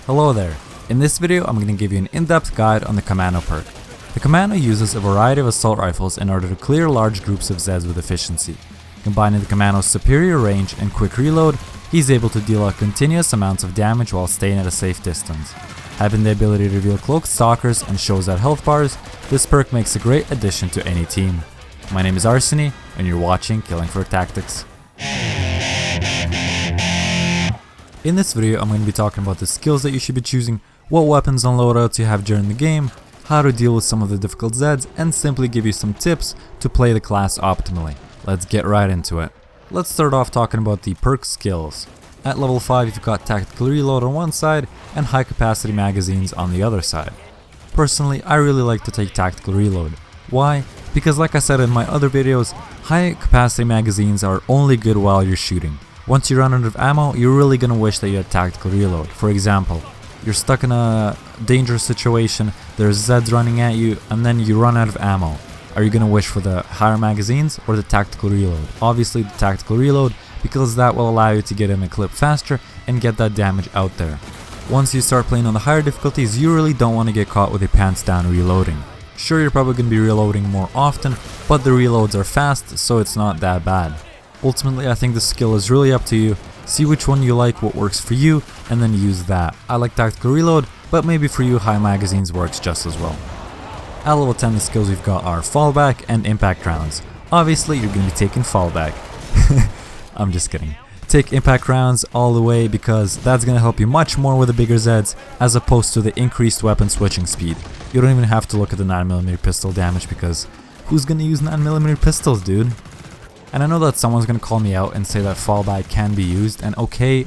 Hello there. In this video I'm going to give you an in-depth guide on the Commando perk. The Commando uses a variety of assault rifles in order to clear large groups of zeds with efficiency. Combining the Commando's superior range and quick reload, he's able to deal out continuous amounts of damage while staying at a safe distance. Having the ability to reveal cloaked stalkers and shows out health bars, this perk makes a great addition to any team. My name is Arseniy, and you're watching Killing for Tactics. In this video I'm going to be talking about the skills that you should be choosing, what weapons and loadouts you have during the game, how to deal with some of the difficult zeds, and simply give you some tips to play the class optimally. Let's get right into it. Let's start off talking about the perk skills. At level 5 you've got tactical reload on one side and high capacity magazines on the other side. Personally, I really like to take tactical reload. Why? Because like I said in my other videos, high capacity magazines are only good while you're shooting. Once you run out of ammo, you're really gonna wish that you had tactical reload. For example, you're stuck in a dangerous situation, there's zeds running at you, and then you run out of ammo. Are you gonna wish for the higher magazines or the tactical reload? Obviously the tactical reload, because that will allow you to get in a clip faster and get that damage out there. Once you start playing on the higher difficulties, you really don't want to get caught with your pants down reloading. Sure, you're probably gonna be reloading more often, but the reloads are fast, so it's not that bad. Ultimately, I think the skill is really up to you. See which one you like, what works for you, and then use that. I like tactical reload, but maybe for you high magazines works just as well. At level 10 the skills we've got are fallback and impact rounds. Obviously you're going to be taking fallback. I'm just kidding. Take impact rounds all the way because that's going to help you much more with the bigger zeds as opposed to the increased weapon switching speed. You don't even have to look at the 9mm pistol damage because who's going to use 9mm pistols, dude? And I know that someone's going to call me out and say that fallback can be used, and okay,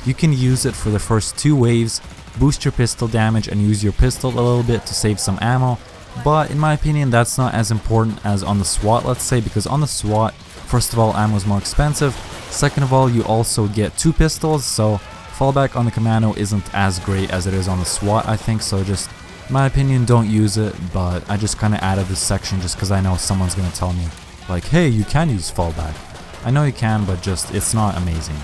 you can use it for the first 2 waves, boost your pistol damage and use your pistol a little bit to save some ammo, but in my opinion that's not as important as on the SWAT, let's say, because on the SWAT, first of all, ammo is more expensive, second of all, you also get 2 pistols, so fallback on the Commando isn't as great as it is on the SWAT, I think, so just, in my opinion, don't use it, but I just kind of added this section just because I know someone's going to tell me, like, hey, you can use fallback. I know you can, but just, it's not amazing.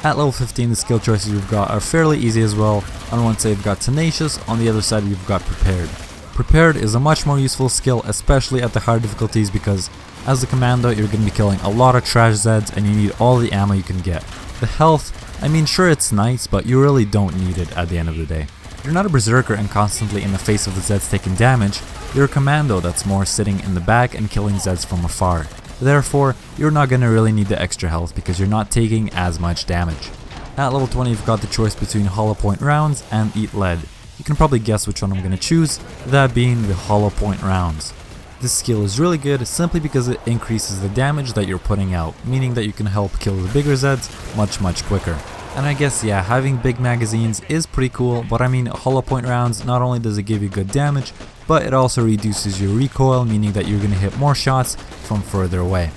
At level 15, the skill choices you've got are fairly easy as well. On one side you've got Tenacious, on the other side you've got Prepared. Prepared is a much more useful skill, especially at the hard difficulties, because as the Commando you're going to be killing a lot of trash zeds and you need all the ammo you can get. The health, I mean sure it's nice, but you really don't need it at the end of the day. You're not a berserker and constantly in the face of the zeds taking damage, you're a Commando that's more sitting in the back and killing zeds from afar. Therefore, you're not going to really need the extra health because you're not taking as much damage. At level 20 you've got the choice between hollow point rounds and eat lead. You can probably guess which one I'm going to choose, that being the hollow point rounds. This skill is really good simply because it increases the damage that you're putting out, meaning that you can help kill the bigger zeds much quicker. And I guess yeah, having big magazines is pretty cool, but I mean hollow point rounds, not only does it give you good damage, but it also reduces your recoil, meaning that you're going to hit more shots from further away.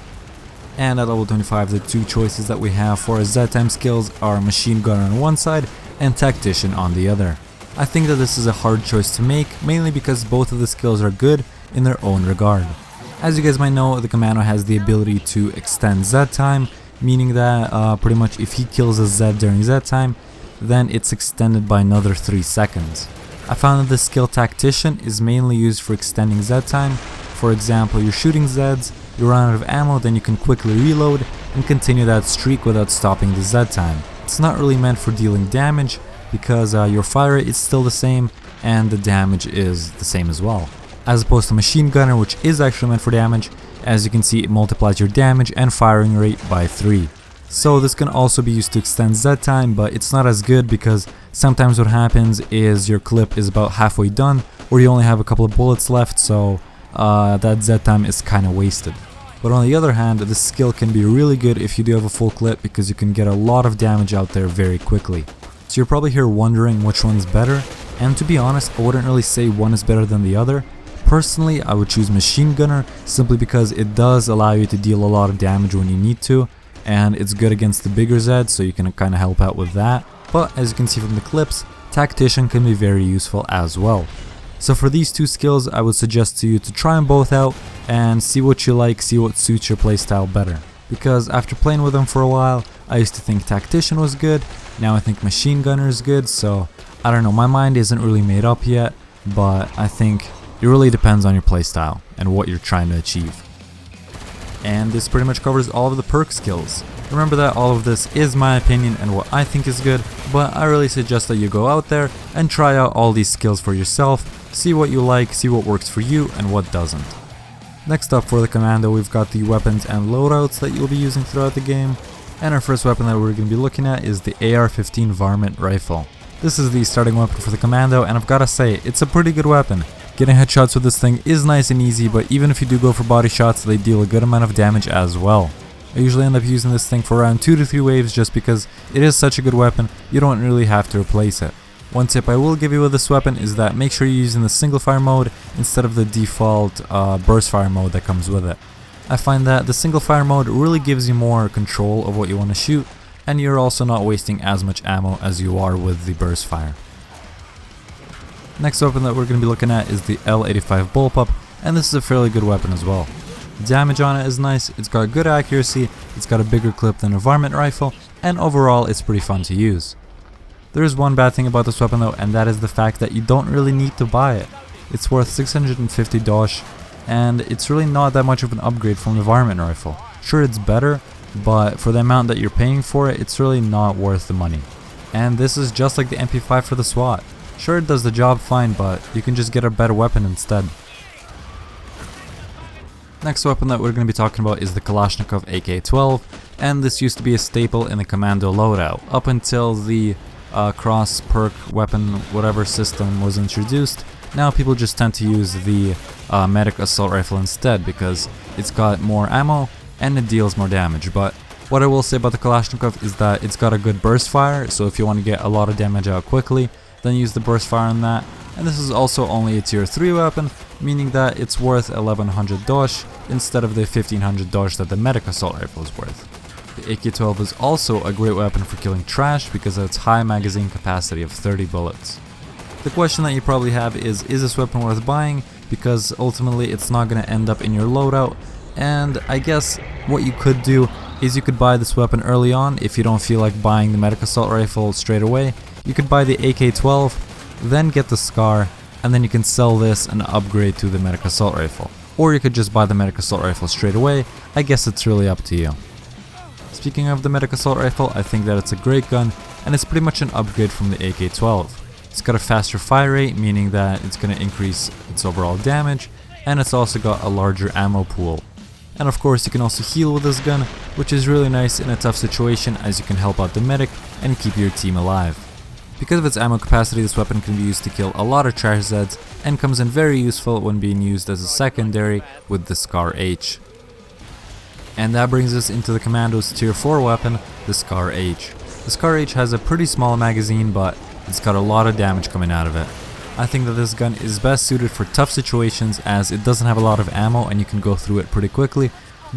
And at level 25 the 2 choices that we have for our Z time skills are Machine Gunner on one side and Tactician on the other. I think that this is a hard choice to make, mainly because both of the skills are good in their own regard. As you guys might know, the Commando has the ability to extend Z time, meaning that pretty much if he kills a zed during Z time, then it's extended by another 3 seconds. I found that the skill Tactician is mainly used for extending Z time. For example, you're shooting zeds, you run out of ammo, then you can quickly reload and continue that streak without stopping the Z time. It's not really meant for dealing damage because your fire rate is still the same and the damage is the same as well. As opposed to Machine Gunner, which is actually meant for damage. As you can see, it multiplies your damage and firing rate by 3. So this can also be used to extend Z time, but it's not as good because sometimes what happens is your clip is about halfway done or you only have a couple of bullets left, so that Z time is kind of wasted. But on the other hand, this skill can be really good if you do have a full clip because you can get a lot of damage out there very quickly. So you're probably here wondering which one's better, and to be honest, I wouldn't really say one is better than the other. Personally, I would choose Machine Gunner simply because it does allow you to deal a lot of damage when you need to, and it's good against the bigger zeds, so you can kind of help out with that. But as you can see from the clips, Tactician can be very useful as well. So for these 2 skills, I would suggest to you to try them both out and see what you like, see what suits your playstyle better. because after playing with them for a while, I used to think Tactician was good, now I think Machine Gunner is good, so I don't know, my mind isn't really made up yet, but I think it really depends on your playstyle and what you're trying to achieve. And this pretty much covers all of the perk skills. Remember that all of this is my opinion and what I think is good, but I really suggest that you go out there and try out all these skills for yourself, see what you like, see what works for you and what doesn't. Next up for the Commando, we've got the weapons and loadouts that you'll be using throughout the game. And our first weapon that we're going to be looking at is the AR-15 Varmint rifle. This is the starting weapon for the Commando, and I've got to say, it's a pretty good weapon. Getting headshots with this thing is nice and easy, but even if you do go for body shots, they deal a good amount of damage as well. I usually end up using this thing for around 2 to 3 waves just because it is such a good weapon, you don't really have to replace it. One tip I will give you with this weapon is that make sure you're using the single fire mode instead of the default burst fire mode that comes with it. I find that the single fire mode really gives you more control of what you want to shoot, and you're also not wasting as much ammo as you are with the burst fire. Next weapon that we're going to be looking at is the L85 Bullpup, and this is a fairly good weapon as well. Damage on it is nice, it's got good accuracy, it's got a bigger clip than a Varmint rifle, and overall it's pretty fun to use. There is one bad thing about this weapon though, and that is the fact that you don't really need to buy it. It's worth 650 dosh, and it's really not that much of an upgrade from the Varmint rifle. Sure, it's better, but for the amount that you're paying for it, it's really not worth the money. And this is just like the MP5 for the SWAT. Sure, it does the job fine, but you can just get a better weapon instead. Next weapon that we're going to be talking about is the Kalashnikov Ak-12, and this used to be a staple in the Commando loadout up until the cross perk weapon whatever system was introduced. Now people just tend to use the medic assault rifle instead because it's got more ammo and it deals more damage. But what I will say about the Kalashnikov is that it's got a good burst fire, so if you want to get a lot of damage out quickly, then use the burst fire on that. And this is also only a tier 3 weapon, meaning that it's worth 1100 dosh instead of the 1500 dosh that the medic assault rifle is worth. The Ak-12 is also a great weapon for killing trash because of its high magazine capacity of 30 bullets. The question that you probably have is this weapon worth buying? Because ultimately it's not going to end up in your loadout, and I guess what you could do is you could buy this weapon early on if you don't feel like buying the medic assault rifle straight away. You could buy the Ak-12, then get the SCAR, and then you can sell this and upgrade to the medic assault rifle. Or you could just buy the medic assault rifle straight away. I guess it's really up to you. Speaking of the medic assault rifle, I think that it's a great gun, and it's pretty much an upgrade from the Ak-12. It's got a faster fire rate, meaning that it's going to increase its overall damage, and it's also got a larger ammo pool. And of course you can also heal with this gun, which is really nice in a tough situation as you can help out the medic and keep your team alive. Because of its ammo capacity, this weapon can be used to kill a lot of trash zeds and comes in very useful when being used as a secondary with the SCAR H. And that brings us into the Commando's tier 4 weapon, the SCAR H. The SCAR H has a pretty small magazine, but it's got a lot of damage coming out of it. I think that this gun is best suited for tough situations as it doesn't have a lot of ammo and you can go through it pretty quickly.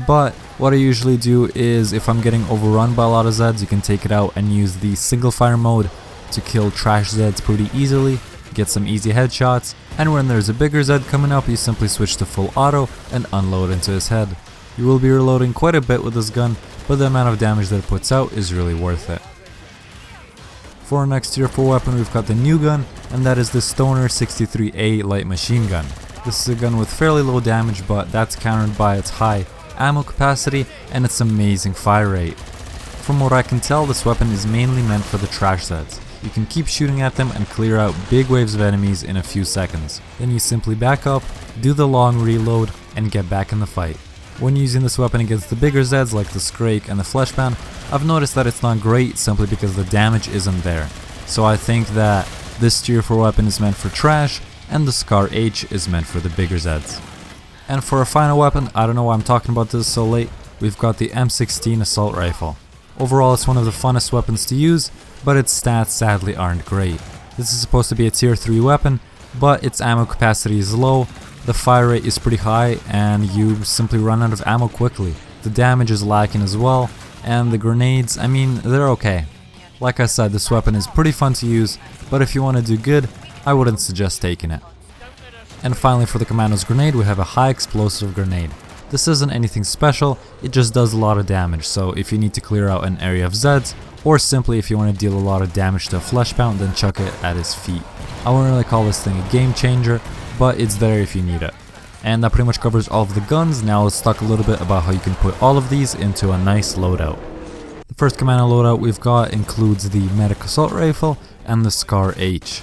But what I usually do is if I'm getting overrun by a lot of zeds, you can take it out and use the single fire mode to kill trash zeds pretty easily, get some easy headshots, and when there's a bigger zed coming up, you simply switch to full auto and unload into his head. You will be reloading quite a bit with this gun, but the amount of damage that it puts out is really worth it. For our next tier 4 weapon, we've got the new gun, and that is the Stoner 63A light machine gun. This is a gun with fairly low damage, but that's countered by its high ammo capacity and its amazing fire rate. From what I can tell, this weapon is mainly meant for the trash zeds. You can keep shooting at them and clear out big waves of enemies in a few seconds. Then you simply back up, do the long reload, and get back in the fight. When using this weapon against the bigger zeds like the Scrake and the Fleshman, I've noticed that it's not great simply because the damage isn't there. So I think that this tier 4 weapon is meant for trash, and the SCAR H is meant for the bigger zeds. And for our final weapon, I don't know why I'm talking about this so late, we've got the M16 assault rifle. Overall, it's one of the funnest weapons to use, but its stats sadly aren't great. This is supposed to be a tier 3 weapon, but its ammo capacity is low, the fire rate is pretty high, and you simply run out of ammo quickly. The damage is lacking as well, and the grenades, I mean, they're okay. Like I said, this weapon is pretty fun to use, but if you want to do good, I wouldn't suggest taking it. And finally, for the Commando's grenade, we have a high explosive grenade. This isn't anything special, it just does a lot of damage, so if you need to clear out an area of zeds, or simply if you want to deal a lot of damage to a fleshbound, then chuck it at his feet. I wouldn't really call this thing a game changer, but it's there if you need it. And that pretty much covers all of the guns. Now let's talk a little bit about how you can put all of these into a nice loadout. The first commando loadout we've got includes the medic assault rifle and the Scar H.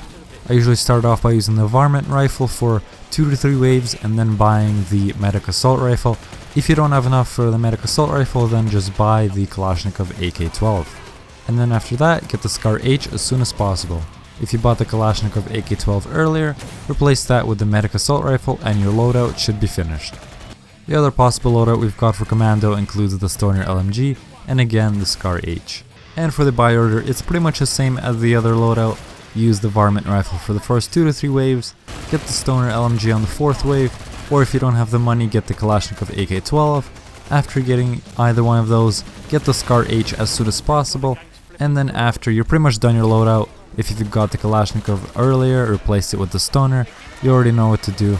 I usually start off by using the Varmint rifle for 2 to 3 waves and then buying the medic assault rifle. If you don't have enough for the medic assault rifle, then just buy the Kalashnikov Ak-12. And then after that, get the Scar H as soon as possible. If you bought the Kalashnikov Ak-12 earlier, replace that with the medic assault rifle and your loadout should be finished. The other possible loadout we've got for Commando includes the Stoner LMG and again the Scar H. And for the buy order, it's pretty much the same as the other loadout. Use the Varmint rifle for the first 2 to 3 waves, get the Stoner LMG on the 4th wave, or if you don't have the money, get the Kalashnikov Ak-12. After getting either one of those, get the Scar H as soon as possible, and then after you're pretty much done your loadout. If you've got the Kalashnikov earlier, replace it with the Stoner, you already know what to do.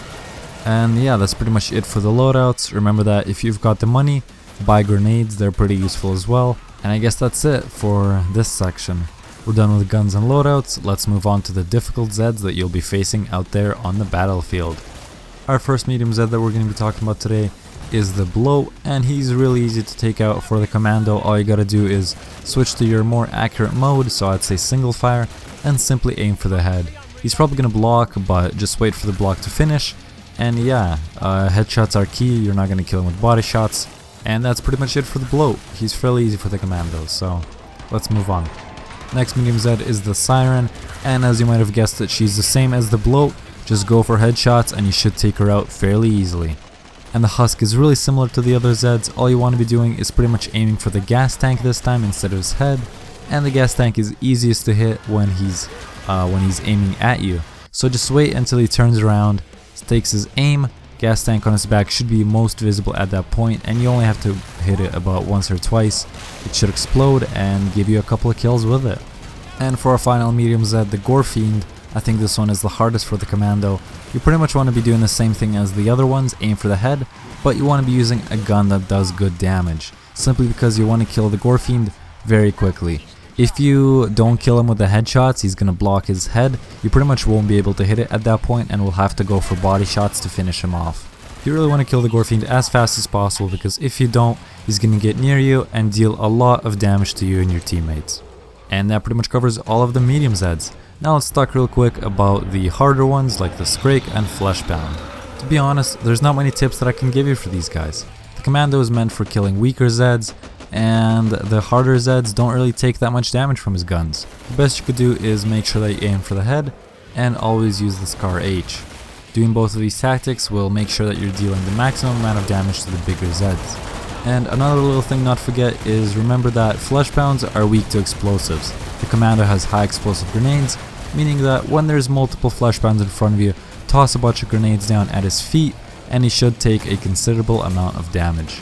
And yeah, that's pretty much it for the loadouts. Remember that if you've got the money, buy grenades, they're pretty useful as well. And I guess that's it for this section. We're done with guns and loadouts, let's move on to the difficult zeds that you'll be facing out there on the battlefield. Our first medium zed that we're going to be talking about today is the Bloat, and he's really easy to take out for the Commando. All you gotta do is switch to your more accurate mode, so I'd say single fire, and simply aim for the head. He's probably gonna block, but just wait for the block to finish. And yeah, headshots are key, you're not gonna kill him with body shots. And that's pretty much it for the Bloat. He's fairly easy for the Commandos, so let's move on. Next medium zed is the Siren, and as you might have guessed it, she's the same as the Bloat. Just go for headshots and you should take her out fairly easily. And the Husk is really similar to the other Zeds. All you want to be doing is pretty much aiming for the gas tank this time instead of his head. And the gas tank is easiest to hit when he's aiming at you. So just wait until he turns around, takes his aim. Gas tank on his back should be most visible at that point, and you only have to hit it about once or twice. It should explode and give you a couple of kills with it. And for our final medium Zed, the Gore Fein, I think this one is the hardest for the Commando. You pretty much want to be doing the same thing as the other ones, aim for the head, but you want to be using a gun that does good damage, simply because you want to kill the Gore Fein very quickly. If you don't kill him with the headshots, he's going to block his head. You pretty much won't be able to hit it at that point and will have to go for body shots to finish him off. You really want to kill the Gore Fein as fast as possible, because if you don't, he's going to get near you and deal a lot of damage to you and your teammates. And that pretty much covers all of the medium Zeds. Now let's talk real quick about the harder ones like the Scrake and Fleshbound. To be honest, there's not many tips that I can give you for these guys. The Commando is meant for killing weaker Zeds, and the harder Zeds don't really take that much damage from his guns. The best you could do is make sure that you aim for the head, and always use the Scar H. Doing both of these tactics will make sure that you're dealing the maximum amount of damage to the bigger Zeds. And another little thing not to forget is remember that Fleshbounds are weak to explosives. The Commando has high explosive grenades, meaning that when there's multiple Fleshbounds in front of you, toss a bunch of grenades down at his feet and he should take a considerable amount of damage.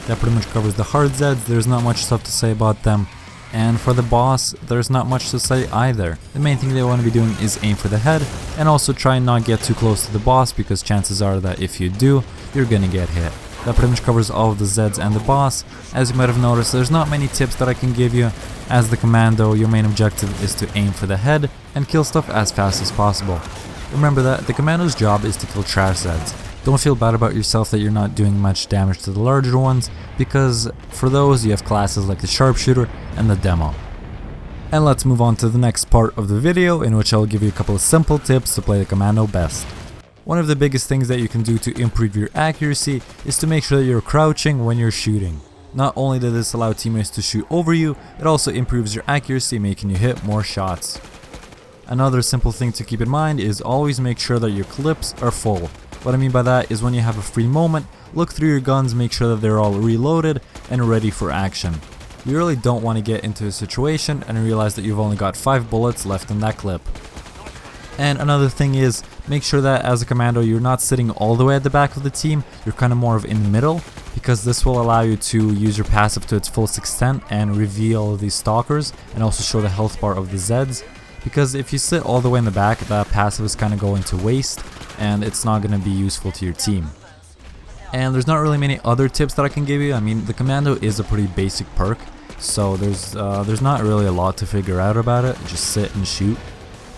That pretty much covers the hard Zeds. There's not much stuff to say about them. And for the boss, there's not much to say either. The main thing they want to be doing is aim for the head, and also try and not get too close to the boss, because chances are that if you do, you're gonna get hit. That pretty much covers all of the Zeds and the boss. As you might have noticed, there's not many tips that I can give you. As the Commando, your main objective is to aim for the head and kill stuff as fast as possible. Remember that the Commando's job is to kill trash Zeds. Don't feel bad about yourself that you're not doing much damage to the larger ones, because for those you have classes like the Sharpshooter and the Demo. And let's move on to the next part of the video, in which I'll give you a couple of simple tips to play the Commando best. One of the biggest things that you can do to improve your accuracy is to make sure that you're crouching when you're shooting. Not only does this allow teammates to shoot over you, it also improves your accuracy, making you hit more shots. Another simple thing to keep in mind is always make sure that your clips are full. What I mean by that is when you have a free moment, look through your guns, make sure that they're all reloaded and ready for action. You really don't want to get into a situation and realize that you've only got 5 bullets left in that clip. And another thing is, make sure that as a Commando you're not sitting all the way at the back of the team, you're kind of more of in the middle, because this will allow you to use your passive to its fullest extent and reveal these stalkers and also show the health bar of the Zeds. Because if you sit all the way in the back, that passive is kind of going to waste and it's not going to be useful to your team. And there's not really many other tips that I can give you. I mean, the Commando is a pretty basic perk, so there's not really a lot to figure out about it. Just sit and shoot.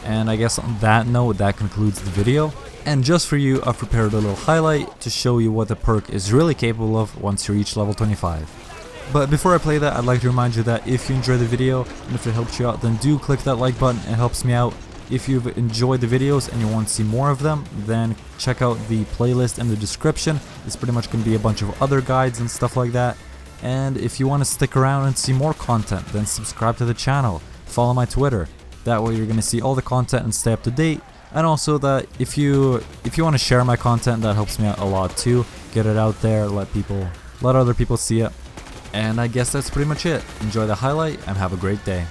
And I guess on that note, that concludes the video. And just for you, I've prepared a little highlight to show you what the perk is really capable of once you reach level 25. But before I play that, I'd like to remind you that if you enjoyed the video and if it helped you out, then do click that like button. It helps me out. If you've enjoyed the videos and you want to see more of them, then check out the playlist in the description. It's pretty much going to be a bunch of other guides and stuff like that. And if you want to stick around and see more content, then subscribe to the channel. Follow my Twitter. That way you're going to see all the content and stay up to date. And also that if you want to share my content, that helps me out a lot too. Get it out there, let other people see it. And I guess that's pretty much it. Enjoy the highlight and have a great day.